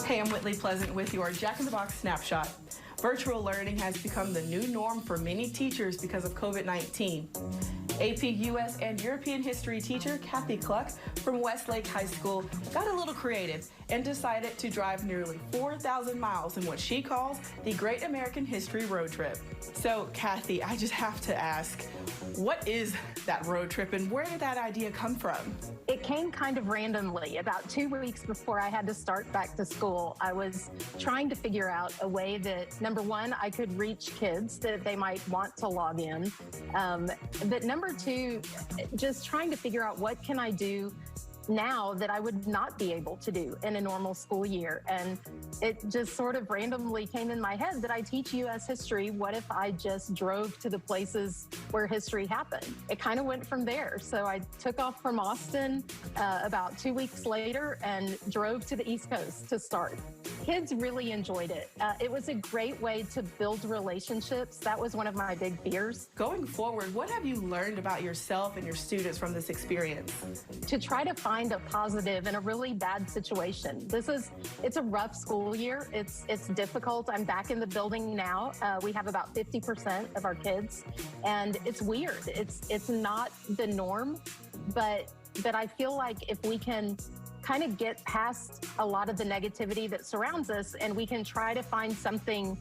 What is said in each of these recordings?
Hey, I'm Whitley Pleasant with your Jack in the Box Snapshot. Virtual learning has become the new norm for many teachers because of COVID-19. AP US and European history teacher Cathy Cluck from Westlake High School got a little creative and decided to drive nearly 4,000 miles in what she calls the Great American History Road Trip. So, Cathy, I just have to ask, what is that road trip and where did that idea come from? It came kind of randomly. About 2 weeks before I had to start back to school, I was trying to figure out a way that, number one, I could reach kids that they might want to log in. But number two, just trying to figure out what can I do now that I would not be able to do in a normal school year. And it just sort of randomly came in my head that I teach U.S. history. What if I just drove to the places where history happened? It kind of went from there. So I took off from Austin about 2 weeks later and drove to the East Coast to start. Kids really enjoyed it. It was a great way to build relationships. That was one of my big fears. Going forward, what have you learned about yourself and your students from this experience? To try to find a positive in a really bad situation. It's a rough school year. It's difficult. I'm back in the building now. We have about 50% of our kids, and it's weird. It's not the norm, but I feel like if we can kind of get past a lot of the negativity that surrounds us and we can try to find something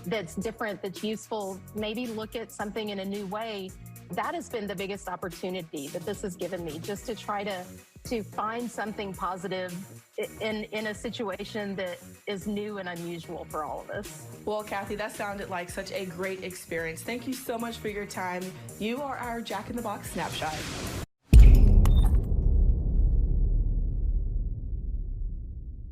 that's different, that's useful, maybe look at something in a new way, that has been the biggest opportunity that this has given me, just to try to find something positive in a situation that is new and unusual for all of us. Well, Cathy, that sounded like such a great experience. Thank you so much for your time. You are our Jack in the Box Snapshot.